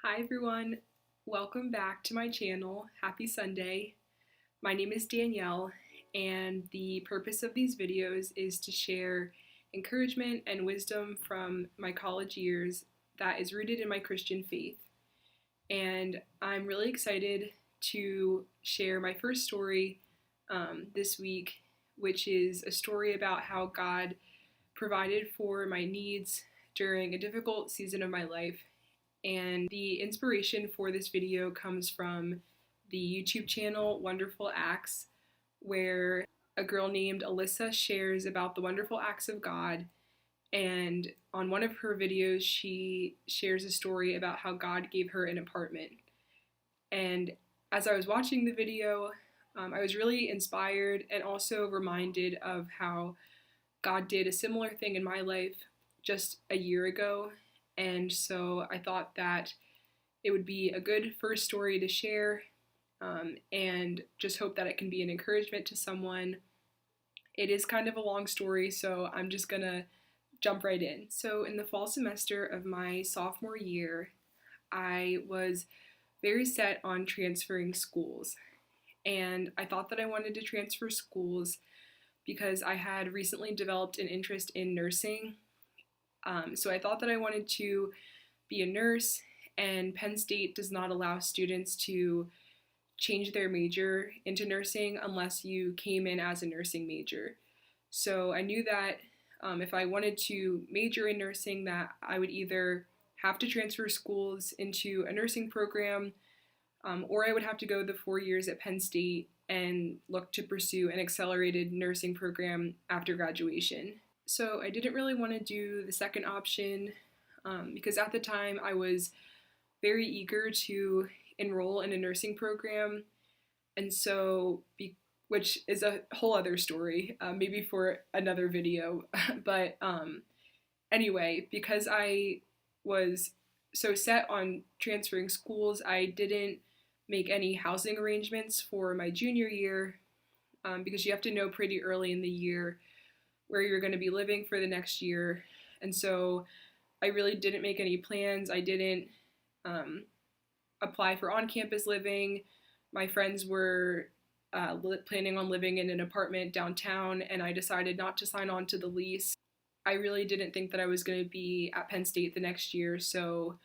Hi everyone, welcome back to my channel. Happy Sunday. My name is Danielle and the purpose of these videos is to share encouragement and wisdom from my college years that is rooted in my Christian faith. And I'm really excited to share my first story this week, which is a story about how God provided for my needs during a difficult season of my life. And the inspiration for this video comes from the YouTube channel Wonderful Acts, where a girl named Alyssa shares about the wonderful acts of God. And on one of her videos, she shares a story about how God gave her an apartment. And as I was watching the video, I was really inspired and also reminded of how God did a similar thing in my life just a year ago. And so I thought that it would be a good first story to share and just hope that it can be an encouragement to someone. It is kind of a long story, so I'm just gonna jump right in. So in the fall semester of my sophomore year, I was very set on transferring schools. And I thought that I wanted to transfer schools because I had recently developed an interest in nursing. So I thought that I wanted to be a nurse, and Penn State does not allow students to change their major into nursing unless you came in as a nursing major. So I knew that if I wanted to major in nursing, that I would either have to transfer schools into a nursing program, or I would have to go the 4 years at Penn State and look to pursue an accelerated nursing program after graduation. So I didn't really want to do the second option because at the time I was very eager to enroll in a nursing program, and so which is a whole other story, maybe for another video. But anyway, because I was so set on transferring schools, I didn't make any housing arrangements for my junior year because you have to know pretty early in the year where you're going to be living for the next year. And so I really didn't make any plans. I didn't apply for on-campus living. My friends were planning on living in an apartment downtown, and I decided not to sign on to the lease. I really didn't think that I was going to be at Penn State the next year, so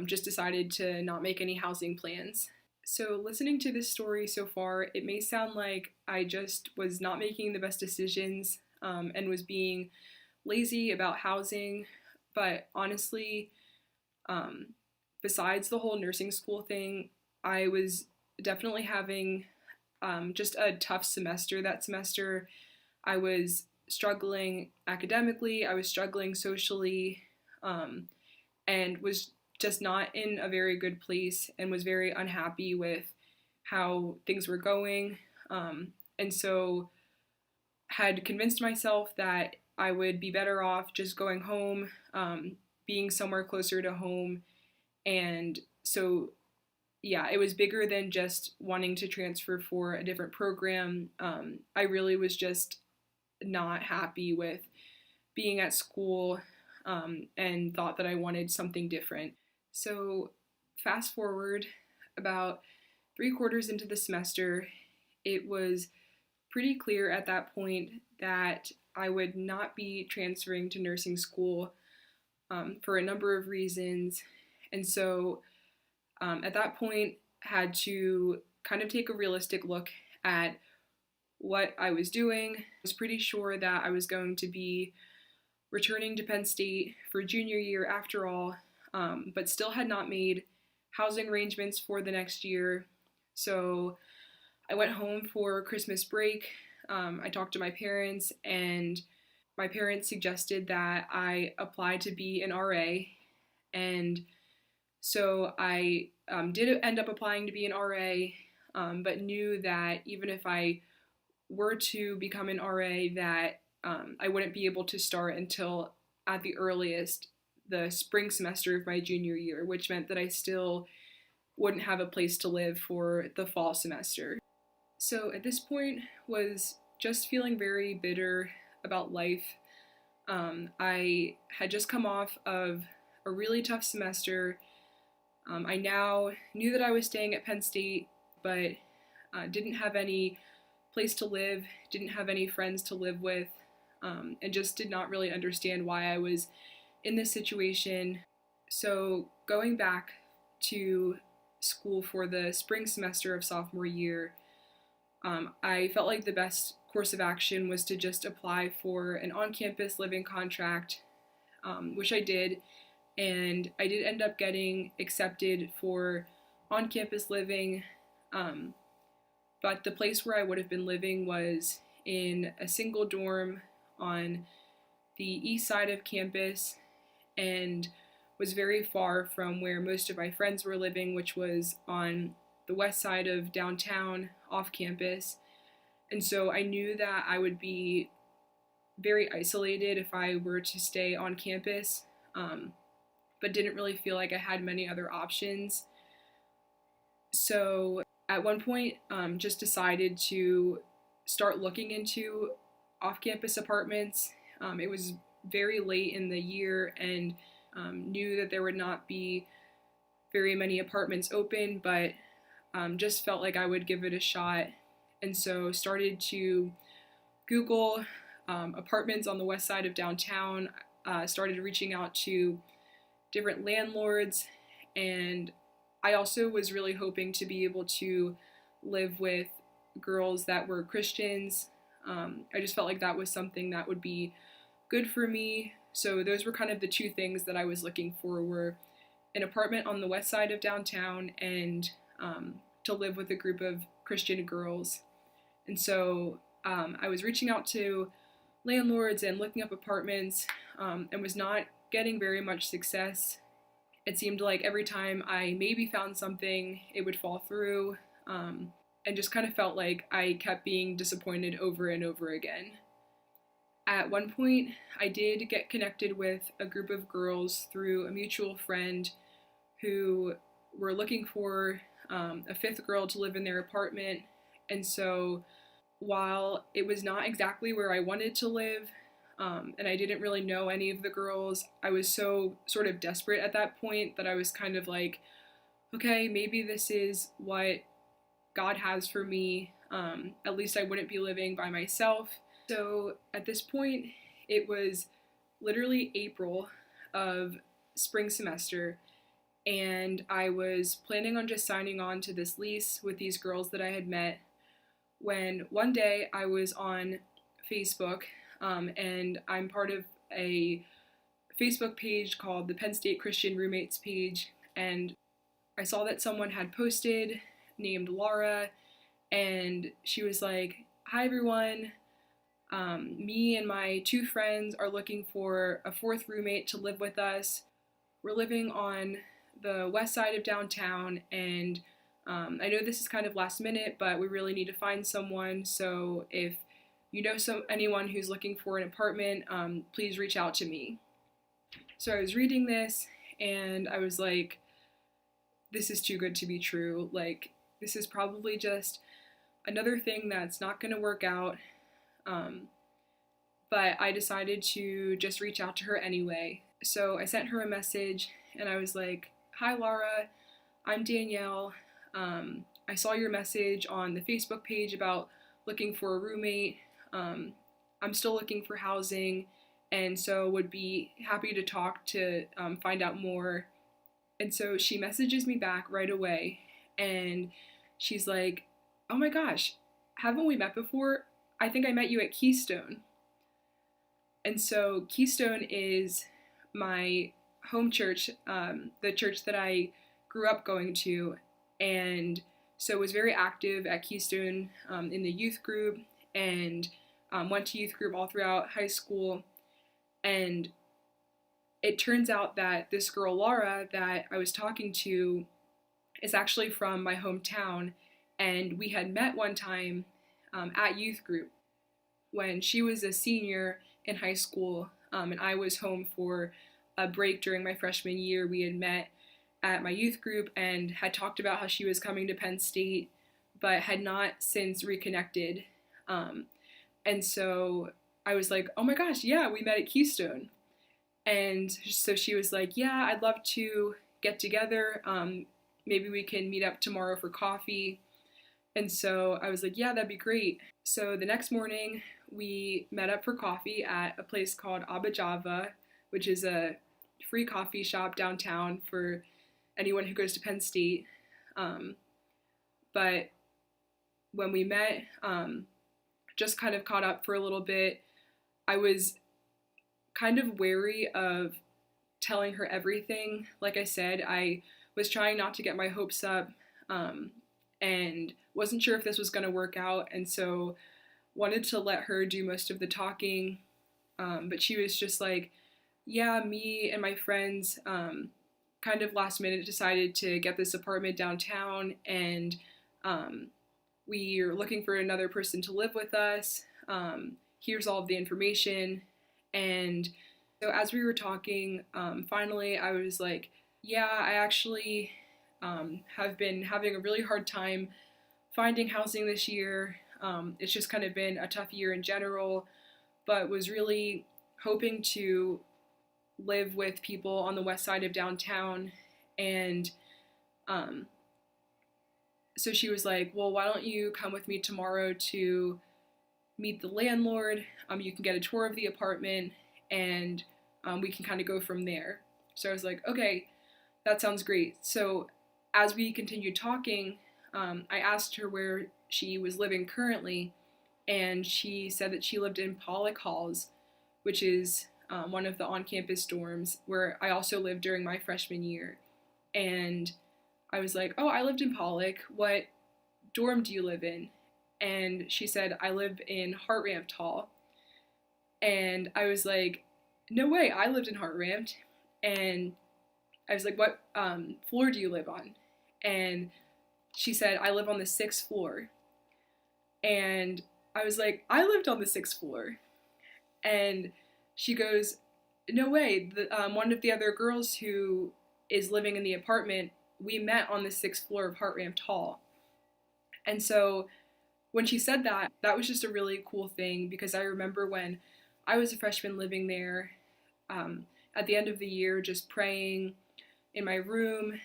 just decided to not make any housing plans. So listening to this story so far, it may sound like I just was not making the best decisions and was being lazy about housing, but honestly, besides the whole nursing school thing, I was definitely having just a tough semester that semester. I was struggling academically, I was struggling socially, and was just not in a very good place and was very unhappy with how things were going. And so had convinced myself that I would be better off just going home, being somewhere closer to home. And so, yeah, it was bigger than just wanting to transfer for a different program. I really was just not happy with being at school and thought that I wanted something different. So fast forward about 3/4 into the semester, it was pretty clear at that point that I would not be transferring to nursing school for a number of reasons. And so at that point, had to kind of take a realistic look at what I was doing. I was pretty sure that I was going to be returning to Penn State for junior year after all, but still had not made housing arrangements for the next year. So I went home for Christmas break. I talked to my parents, and my parents suggested that I apply to be an RA. And so I did end up applying to be an RA, but knew that even if I were to become an RA, that I wouldn't be able to start until at the earliest the spring semester of my junior year, which meant that I still wouldn't have a place to live for the fall semester. So at this point was just feeling very bitter about life. I had just come off of a really tough semester I now knew that I was staying at Penn State, but didn't have any place to live, didn't have any friends to live with, and just did not really understand why I was in this situation. So going back to school for the spring semester of sophomore year, I felt like the best course of action was to just apply for an on-campus living contract, which I did, and I did end up getting accepted for on-campus living, but the place where I would have been living was in a single dorm on the east side of campus and was very far from where most of my friends were living, which was on the west side of downtown off campus. And so I knew that I would be very isolated if I were to stay on campus, but didn't really feel like I had many other options. So at one point, just decided to start looking into off-campus apartments. It was very late in the year and knew that there would not be very many apartments open, but just felt like I would give it a shot. And so started to Google apartments on the west side of downtown, started reaching out to different landlords, and I also was really hoping to be able to live with girls that were Christians. I just felt like that was something that would be good for me. So those were kind of the two things that I was looking for, were an apartment on the west side of downtown and to live with a group of Christian girls. And so I was reaching out to landlords and looking up apartments, and was not getting very much success. It seemed like every time I maybe found something, it would fall through, and just kind of felt like I kept being disappointed over and over again. At one point, I did get connected with a group of girls through a mutual friend who were looking for a fifth girl to live in their apartment. And so while it was not exactly where I wanted to live, and I didn't really know any of the girls, I was so sort of desperate at that point that I was kind of like, okay, maybe this is what God has for me. At least I wouldn't be living by myself. So at this point, it was literally April of spring semester, and I was planning on just signing on to this lease with these girls that I had met, when one day I was on Facebook, and I'm part of a Facebook page called the Penn State Christian Roommates page, and I saw that someone had posted named Laura, and she was like, "Hi everyone, me and my two friends are looking for a fourth roommate to live with us. We're living on the west side of downtown, and I know this is kind of last minute, but we really need to find someone, so if you know anyone who's looking for an apartment, please reach out to me." So I was reading this, and I was like, this is too good to be true. Like, this is probably just another thing that's not going to work out. But I decided to just reach out to her anyway. So I sent her a message, and I was like, "Hi Laura, I'm Danielle. I saw your message on the Facebook page about looking for a roommate. I'm still looking for housing, and so would be happy to talk to find out more." And so she messages me back right away, and she's like, "Oh my gosh, haven't we met before? I think I met you at Keystone." And so Keystone is my home church, the church that I grew up going to, and so was very active at Keystone in the youth group, and went to youth group all throughout high school. And it turns out that this girl Laura that I was talking to is actually from my hometown, and we had met one time at youth group when she was a senior in high school, and I was home for a break during my freshman year. We had met at my youth group and had talked about how she was coming to Penn State, but had not since reconnected. And so I was like, "Oh my gosh, yeah, we met at Keystone." And so she was like, "Yeah, I'd love to get together. Maybe we can meet up tomorrow for coffee. And so I was like, yeah, that'd be great. So the next morning, we met up for coffee at a place called Abba Java, which is a free coffee shop downtown for anyone who goes to Penn State. But when we met, just kind of caught up for a little bit. I was kind of wary of telling her everything. Like I said, I was trying not to get my hopes up, and wasn't sure if this was going to work out, and so wanted to let her do most of the talking. But she was just like, yeah, me and my friends kind of last minute decided to get this apartment downtown, and we're looking for another person to live with us. Here's all of the information. And so as we were talking, finally I was like, yeah, I actually have been having a really hard time finding housing this year. It's just kind of been a tough year in general, but was really hoping to live with people on the west side of downtown. And so she was like, well, why don't you come with me tomorrow to meet the landlord? You can get a tour of the apartment, and we can kind of go from there. So I was like, okay, that sounds great. So as we continued talking, I asked her where she was living currently, and she said that she lived in Pollock Halls, which is one of the on-campus dorms where I also lived during my freshman year. And I was like, oh, I lived in Pollock. What dorm do you live in? And she said, I live in Hart Ramped Hall. And I was like, no way, I lived in Hart Ramped. And I was like, what floor do you live on? And she said, I live on the 6th floor. And I was like, I lived on the 6th floor. And she goes, no way, one of the other girls who is living in the apartment, we met on the 6th floor of Hart Ramped Hall. And so when she said that, that was just a really cool thing, because I remember when I was a freshman living there, at the end of the year, just praying in my room,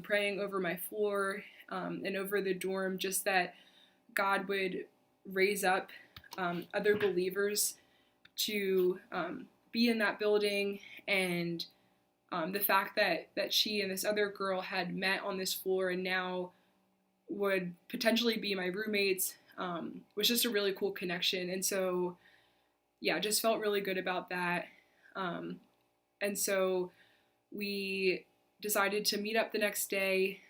praying over my floor, and over the dorm, just that God would raise up other believers to be in that building. And the fact that she and this other girl had met on this floor and now would potentially be my roommates was just a really cool connection. And so, yeah, just felt really good about that. And so we decided to meet up the next day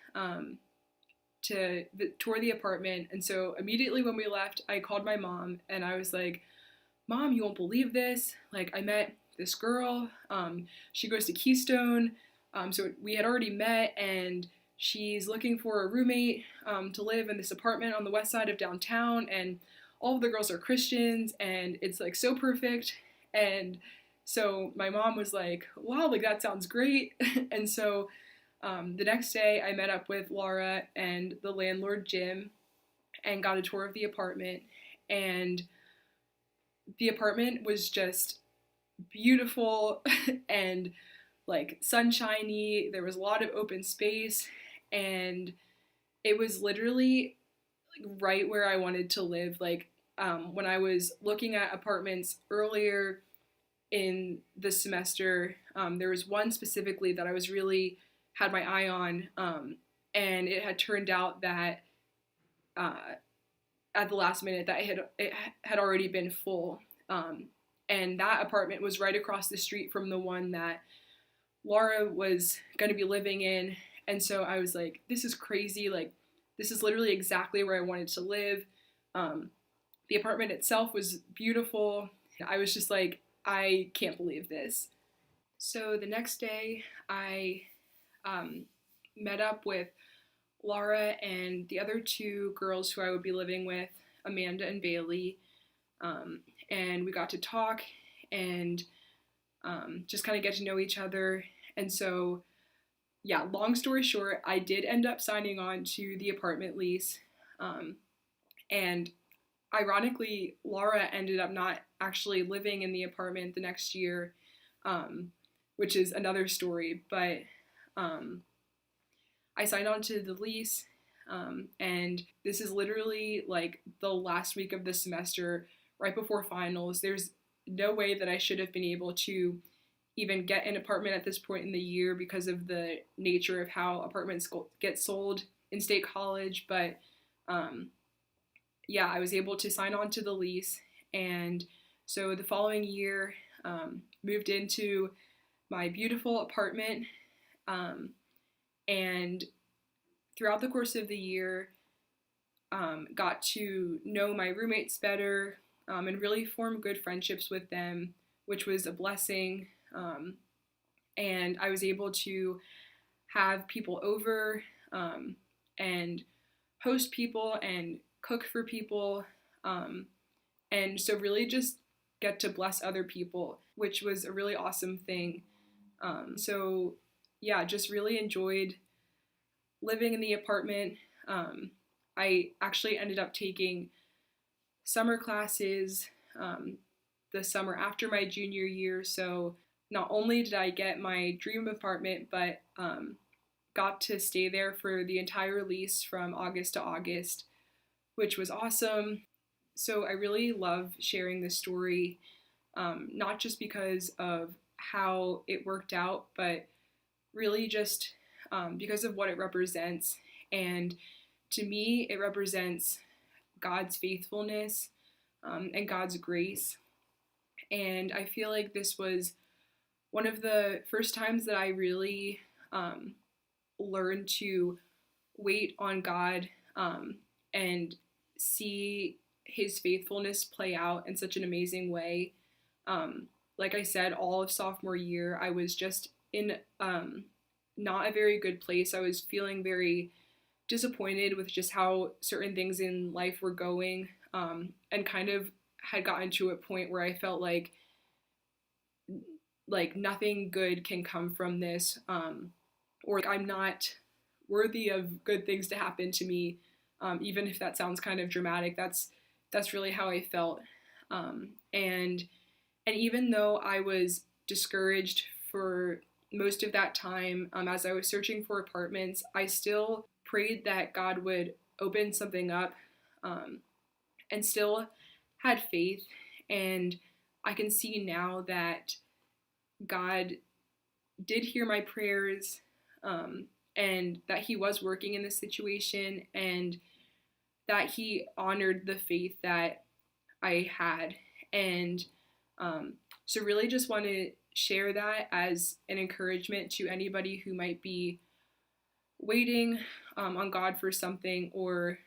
to tour the apartment. And so immediately when we left, I called my mom and I was like, Mom, you won't believe this. Like, I met this girl. She goes to Keystone. So we had already met, and she's looking for a roommate to live in this apartment on the west side of downtown. And all of the girls are Christians, and it's like so perfect. And so my mom was like, wow, like that sounds great. And so the next day I met up with Laura and the landlord, Jim, and got a tour of the apartment. And the apartment was just beautiful and like sunshiny. There was a lot of open space, and it was literally like right where I wanted to live. Like when I was looking at apartments earlier in the semester, there was one specifically that I was really had my eye on, and it had turned out that at the last minute that it had already been full. And that apartment was right across the street from the one that Laura was going to be living in. And so I was like, this is crazy. Like, this is literally exactly where I wanted to live. The apartment itself was beautiful. I was just like, I can't believe this. So the next day I met up with Laura and the other two girls who I would be living with, Amanda and Bailey, and we got to talk and just kind of get to know each other. And so, yeah, long story short, I did end up signing on to the apartment lease, and ironically, Laura ended up not actually living in the apartment the next year, which is another story, but I signed on to the Lease, and this is literally like the last week of the semester, right before finals. There's no way that I should have been able to even get an apartment at this point in the year because of the nature of how apartments get sold in State College. But yeah, I was able to sign on to the Lease, and so the following year, moved into my beautiful apartment, and throughout the course of the year, got to know my roommates better, and really form good friendships with them, which was a blessing. And I was able to have people over, and host people and cook for people, and so really just get to bless other people, which was a really awesome thing. So yeah, just really enjoyed living in the apartment. I actually ended up taking summer classes the summer after my junior year, so not only did I get my dream apartment, but got to stay there for the entire lease from August to August, which was awesome. So I really love sharing this story, not just because of how it worked out, but really just because of what it represents. And to me, it represents God's faithfulness, and God's grace. And I feel like this was one of the first times that I really learned to wait on God, and see His faithfulness play out in such an amazing way. Like I said, all of sophomore year, I was just in not a very good place. I was feeling very disappointed with just how certain things in life were going, and kind of had gotten to a point where I felt like nothing good can come from this, or I'm not worthy of good things to happen to me, even if that sounds kind of dramatic. That's really how I felt, and even though I was discouraged for most of that time, as I was searching for apartments, I still prayed that God would open something up, and still had faith. And I can see now that God did hear my prayers, and that He was working in this situation, and that He honored the faith that I had. And so really just want to share that as an encouragement to anybody who might be waiting on God for something, or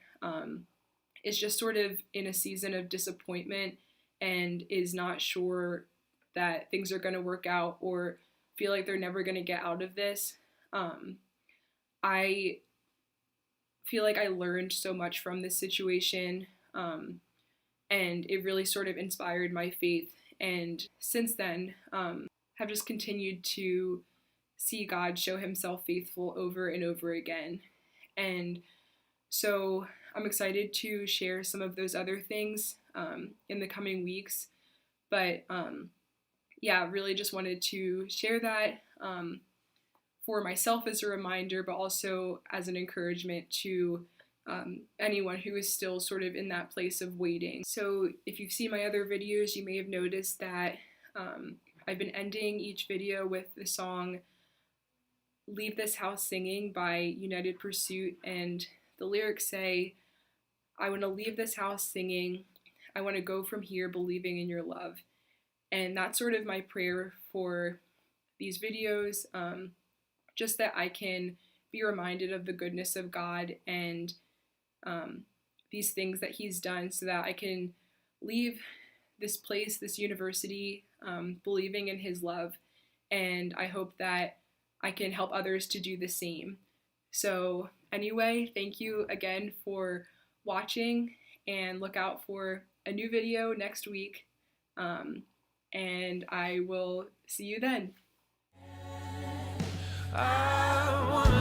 is just sort of in a season of disappointment and is not sure that things are going to work out, or feel like they're never going to get out of this. I feel like I learned so much from this situation, and it really sort of inspired my faith. And since then, have just continued to see God show Himself faithful over and over again. And so I'm excited to share some of those other things in the coming weeks. But yeah, really just wanted to share that for myself as a reminder, but also as an encouragement to anyone who is still sort of in that place of waiting. So if you've seen my other videos, you may have noticed that I've been ending each video with the song Leave This House Singing by United Pursuit, and the lyrics say, I want to leave this house singing, I want to go from here believing in your love. And that's sort of my prayer for these videos, just that I can be reminded of the goodness of God and these things that He's done, so that I can leave this place, this university, believing in His love. And I hope that I can help others to do the same. So anyway, thank you again for watching, and look out for a new video next week. And I will see you then. I wanna